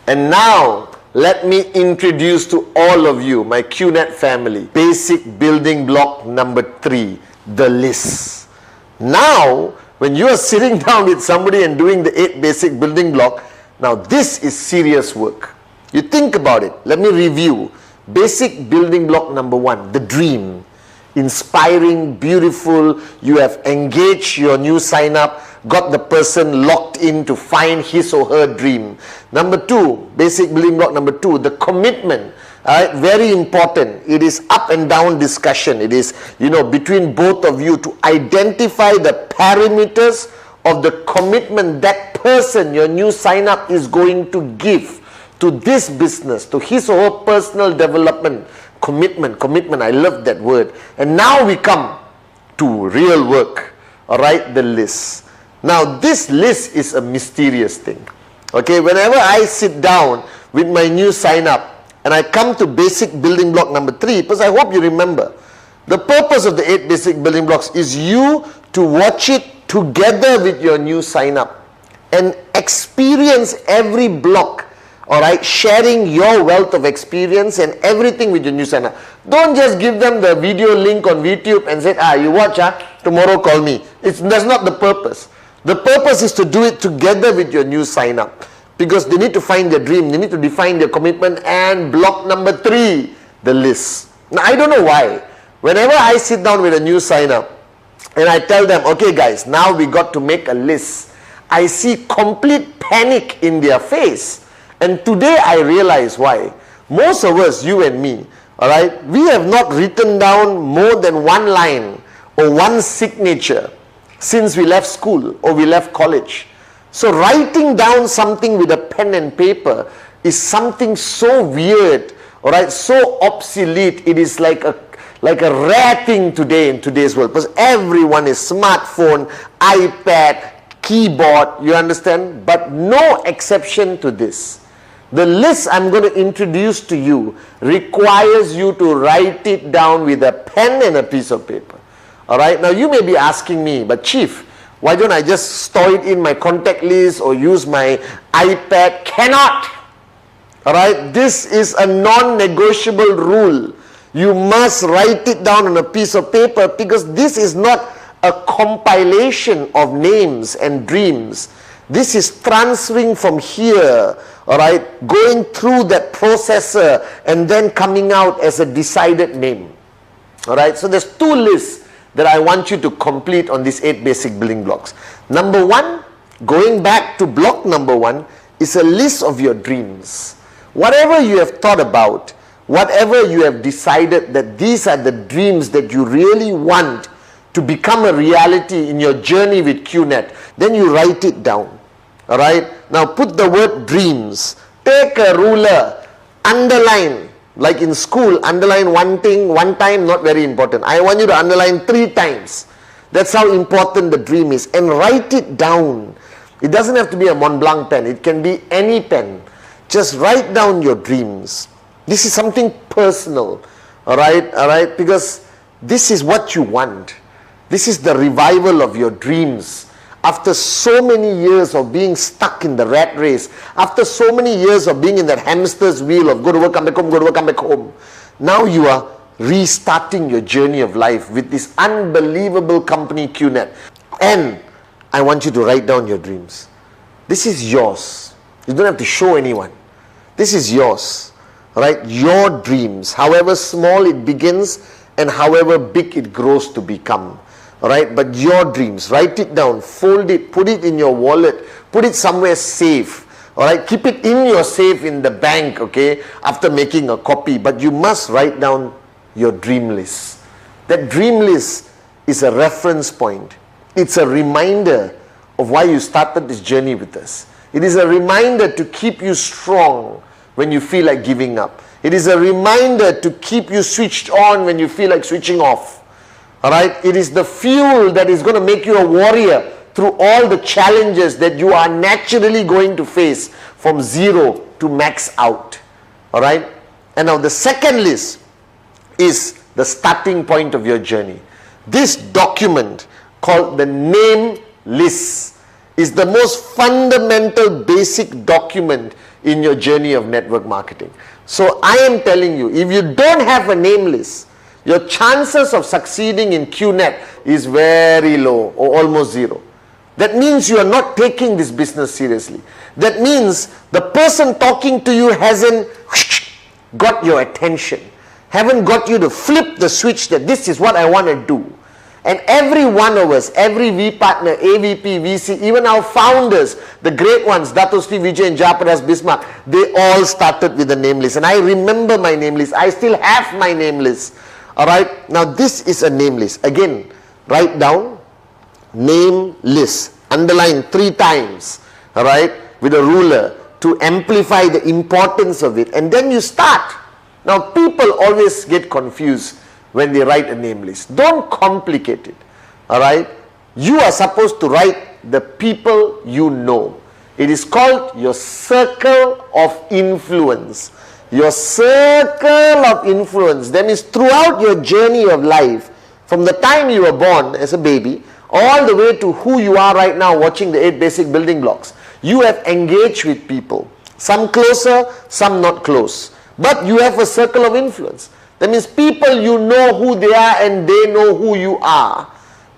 And now, let me introduce to all of you, my Qnet family, basic building block number 3, the list. Now, when you are sitting down with somebody and doing the 8 basic building block, now this is serious work. You think about it. Let me review. Basic building block number 1, the dream. Inspiring, beautiful. You have engaged your new sign up, got the person locked in to find his or her dream. Number 2, basic building block number 2, the commitment. Very important. It is up and down discussion. It is, between both of you to identify the parameters of the commitment that person, your new sign up, is going to give to this business, to his or her personal development. Commitment, I love that word. And now we come to real work, all right, the list. Now this list is a mysterious thing, okay? Whenever I sit down with my new sign up and I come to basic building block number 3, because I hope you remember, the purpose of the 8 basic building blocks is you to watch it together with your new sign up and experience every block. Alright, sharing your wealth of experience and everything with your new sign up. Don't just give them the video link on YouTube and say, you watch, tomorrow call me. That's not the purpose. The purpose is to do it together with your new sign up, because they need to find their dream, they need to define their commitment. And block number 3, the list. Now, I don't know why. Whenever I sit down with a new sign up and I tell them, okay guys, now we got to make a list, I see complete panic in their face. And today I realize why. Most of us, you and me, alright, we have not written down more than one line or one signature since we left school or we left college. So writing down something with a pen and paper is something so weird, alright, so obsolete. It is like a rare thing today in today's world, because everyone is smartphone, iPad, keyboard, you understand? But no exception to this. The list I'm going to introduce to you requires you to write it down with a pen and a piece of paper. Alright, now you may be asking me, but Chief, why don't I just store it in my contact list or use my iPad? Cannot! Alright, this is a non-negotiable rule. You must write it down on a piece of paper, because this is not a compilation of names and dreams. This is transferring from here, alright, going through that processor and then coming out as a decided name. Alright, so there's 2 lists that I want you to complete on these 8 basic building blocks. Number 1, going back to block number 1, is a list of your dreams. Whatever you have thought about, whatever you have decided that these are the dreams that you really want to become a reality in your journey with Qnet, then you write it down. Alright, now put the word dreams. Take a ruler, underline, like in school, underline one thing, one time, not very important. I want you to underline 3 times. That's how important the dream is. And write it down. It doesn't have to be a Mont Blanc pen. It can be any pen. Just write down your dreams. This is something personal. Alright, because this is what you want. This is the revival of your dreams. After so many years of being stuck in the rat race, after so many years of being in that hamster's wheel of go to work, come back home, go to work, come back home, now you are restarting your journey of life with this unbelievable company Qnet. And I want you to write down your dreams. This is yours. You don't have to show anyone. This is yours. Right? Your dreams, however small it begins and however big it grows to become. Alright, but your dreams, write it down, fold it, put it in your wallet, put it somewhere safe. Alright, keep it in your safe in the bank, okay, after making a copy. But you must write down your dream list. That dream list is a reference point. It's a reminder of why you started this journey with us. It is a reminder to keep you strong when you feel like giving up. It is a reminder to keep you switched on when you feel like switching off. Alright, it is the fuel that is going to make you a warrior through all the challenges that you are naturally going to face from 0 to max out. Alright, and now the second list is the starting point of your journey. This document called the name list is the most fundamental basic document in your journey of network marketing. So I am telling you, if you don't have a name list, your chances of succeeding in Qnet is very low or almost zero. That means you are not taking this business seriously. That means the person talking to you hasn't got your attention, haven't got you to flip the switch that this is what I want to do. And every one of us, every V partner, AVP, VC, even our founders, the great ones, Dato Sri Vijay and Japadas Bismarck, they all started with a name list. And I remember my name list. I still have my name list. Alright, now this is a name list. Again, write down name list. Underline 3 times. Alright, with a ruler to amplify the importance of it. And then you start. Now people always get confused when they write a name list. Don't complicate it. Alright, you are supposed to write the people you know. It is called your circle of influence. Your circle of influence. That means throughout your journey of life, from the time you were born as a baby, all the way to who you are right now watching the 8 basic building blocks, you have engaged with people. Some closer, some not close. But you have a circle of influence. That means people, you know who they are and they know who you are.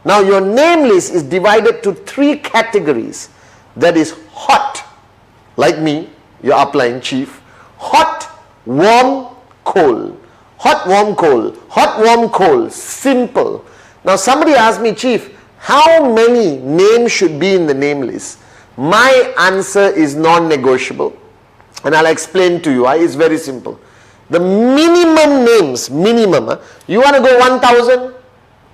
Now your name list is divided to 3 categories. That is hot, like me, your upline chief. Hot, warm, cold. Hot, warm, cold. Hot, warm, cold. Simple. Now somebody asked me, Chief, how many names should be in the name list? My answer is non-negotiable. And I'll explain to you. It's very simple. The minimum names, you want to go 1,000?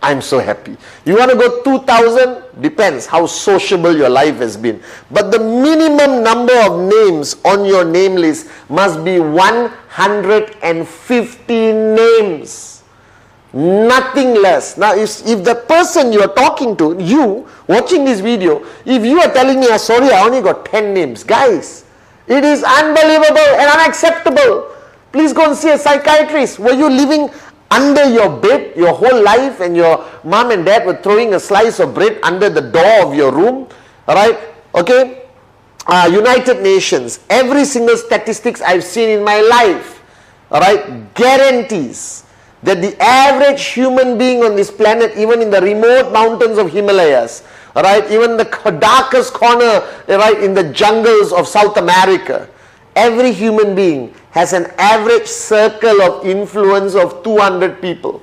I'm so happy. You want to go 2,000? Depends how sociable your life has been. But the minimum number of names on your name list must be 150 names. Nothing less. Now, if the person you are talking to, you watching this video, if you are telling me, sorry, I only got 10 names. Guys, it is unbelievable and unacceptable. Please go and see a psychiatrist. Were you living under your bed your whole life and your mom and dad were throwing a slice of bread under the door of your room? Alright? Okay? United Nations, every single statistics I've seen in my life, alright, guarantees that the average human being on this planet, even in the remote mountains of Himalayas, alright, even the darkest corner, right, in the jungles of South America, every human being has an average circle of influence of 200 people.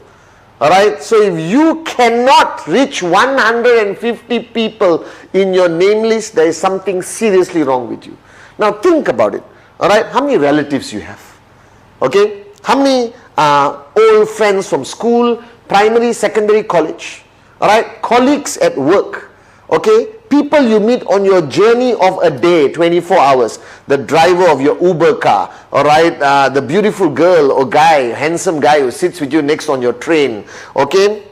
Alright, so if you cannot reach 150 people in your name list, there is something seriously wrong with you. Now think about it. Alright, how many relatives you have? Okay, how many old friends from school, primary, secondary, college? Alright, colleagues at work. Okay, people you meet on your journey of a day, 24 hours, the driver of your Uber car, alright, the beautiful girl or guy, handsome guy who sits with you next on your train, okay,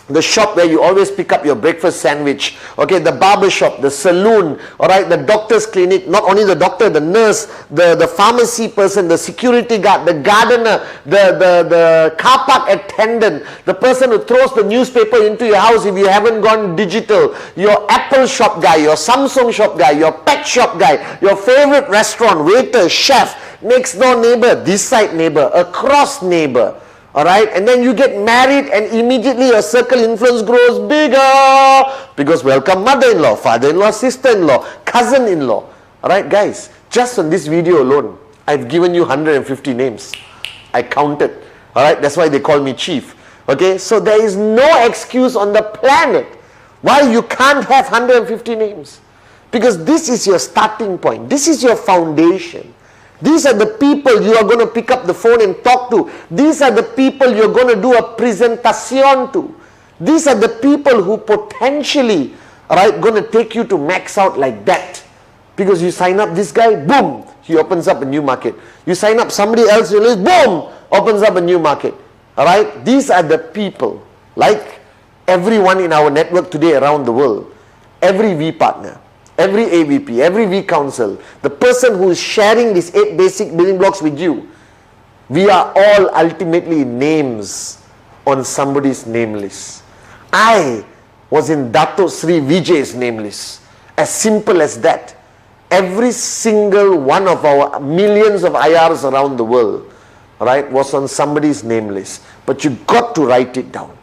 the shop where you always pick up your breakfast sandwich, okay, the barber shop, the saloon, alright, the doctor's clinic, not only the doctor, the nurse, the pharmacy person, the security guard, the gardener, the car park attendant, the person who throws the newspaper into your house if you haven't gone digital, your Apple shop guy, your Samsung shop guy, your pet shop guy, your favorite restaurant, waiter, chef, next door neighbor, this side neighbor, across neighbor. Alright, and then you get married and immediately your circle influence grows bigger because welcome mother-in-law, father-in-law, sister-in-law, cousin-in-law. Alright guys, just on this video alone, I've given you 150 names. I counted. Alright, that's why they call me chief. Okay, so there is no excuse on the planet why you can't have 150 names. Because this is your starting point. This is your foundation. These are the people you are going to pick up the phone and talk to. These are the people you're going to do a presentation to. These are the people who potentially are going to take you to max out like that. Because you sign up this guy, boom, he opens up a new market. You sign up somebody else, boom, opens up a new market. Alright, these are the people, like everyone in our network today around the world, every V partner, every AVP, every V council, the person who is sharing these 8 basic building blocks with you, we are all ultimately names on somebody's name list. I was in Dato Sri Vijay's name list. As simple as that. every single one of our millions of IRs around the world, right, was on somebody's name list. But you got to write it down.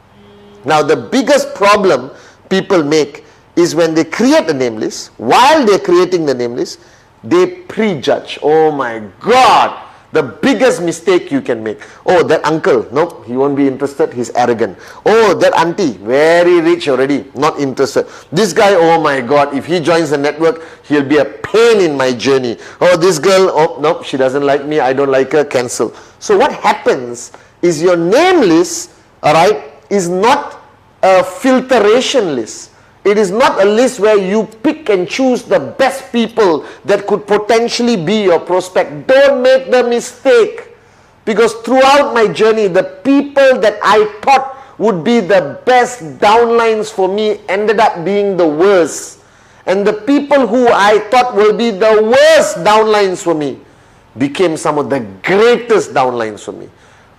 Now, the biggest problem people make is when they create a name list, while they're creating the name list, they prejudge. Oh my God! The biggest mistake you can make. Oh, that uncle, nope, he won't be interested, he's arrogant. Oh, that auntie, very rich already, not interested. This guy, oh my God, if he joins the network, he'll be a pain in my journey. Oh, this girl, oh, nope, she doesn't like me, I don't like her, cancel. So what happens is your name list, alright, is not a filtration list. It is not a list where you pick and choose the best people that could potentially be your prospect. Don't make the mistake. Because throughout my journey, the people that I thought would be the best downlines for me ended up being the worst. And the people who I thought will be the worst downlines for me became some of the greatest downlines for me.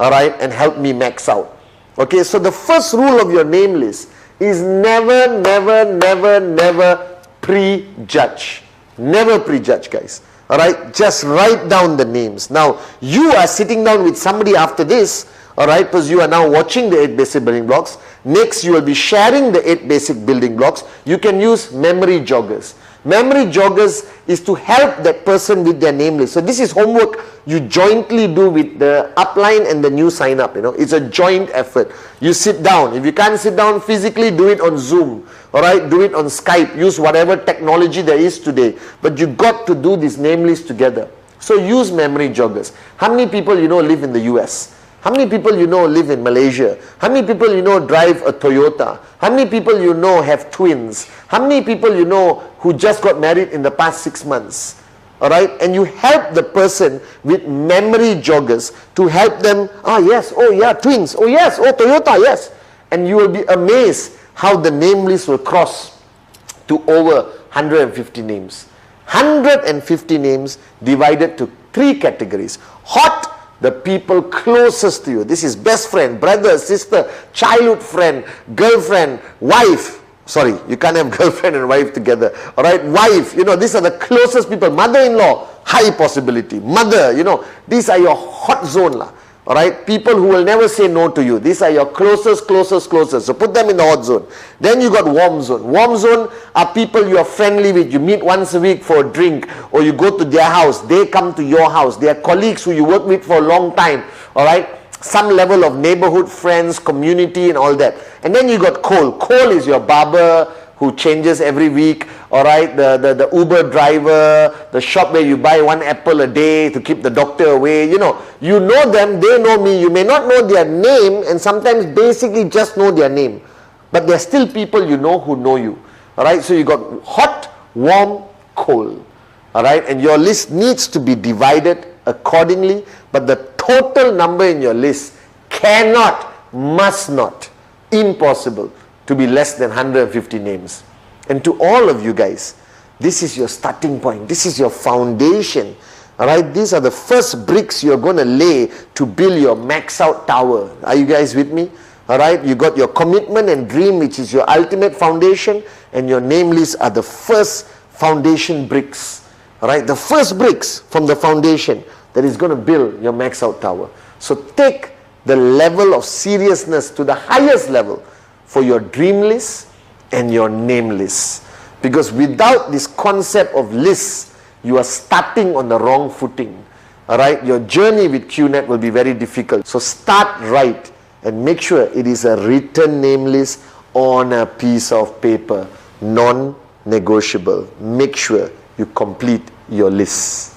Alright, and helped me max out. Okay, so the first rule of your name list is never, never, never, never prejudge. Never prejudge, guys. Alright, just write down the names. Now, you are sitting down with somebody after this, alright, because you are now watching the 8 basic building blocks. Next, you will be sharing the 8 basic building blocks. You can use memory joggers. Memory joggers is to help that person with their name list. So this is homework you jointly do with the upline and the new sign up. It's a joint effort. You sit down. If you can't sit down physically, do it on Zoom. Alright, do it on Skype. Use whatever technology there is today. But you got to do this name list together. So use memory joggers. How many people you know live in the US? How many people you know live in Malaysia? How many people you know drive a Toyota? How many people you know have twins? How many people you know who just got married in the past 6 months? Alright, and you help the person with memory joggers to help them, yes, oh yeah, twins, oh yes, oh Toyota, yes. And you will be amazed how the name list will cross to over 150 names. 150 names divided to 3 categories. Hot, the people closest to you. This is best friend, brother, sister, childhood friend, girlfriend, wife. Sorry, you can't have girlfriend and wife together. Alright, wife, these are the closest people. Mother-in-law, high possibility. Mother, these are your hot zone lah. Alright, people who will never say no to you. These are your closest. So put them in the hot zone. Then you got warm zone. Warm zone are people you are friendly with. You meet once a week for a drink, or you go to their house. They come to your house. They are colleagues who you work with for a long time. Alright, some level of neighborhood friends, community and all that. And then you got cold. Cold is your barber who changes every week. Alright, the Uber driver, the shop where you buy 1 apple a day to keep the doctor away. You know them, they know me. You may not know their name, and sometimes basically just know their name. But there are still people you know who know you. Alright, so you got hot, warm, cold. Alright, and your list needs to be divided accordingly, but the total number in your list cannot, must not, impossible to be less than 150 names. And to all of you guys, this is your starting point. This is your foundation. Alright, these are the first bricks you're going to lay to build your max out tower. Are you guys with me? Alright, you got your commitment and dream, which is your ultimate foundation, and your name list are the first foundation bricks. Alright, the first bricks from the foundation that is going to build your max out tower. So take the level of seriousness to the highest level for your dream list and your name list. Because without this concept of lists, you are starting on the wrong footing. Alright, your journey with Qnet will be very difficult. So start right and make sure it is a written name list on a piece of paper. Non-negotiable. Make sure you complete your list.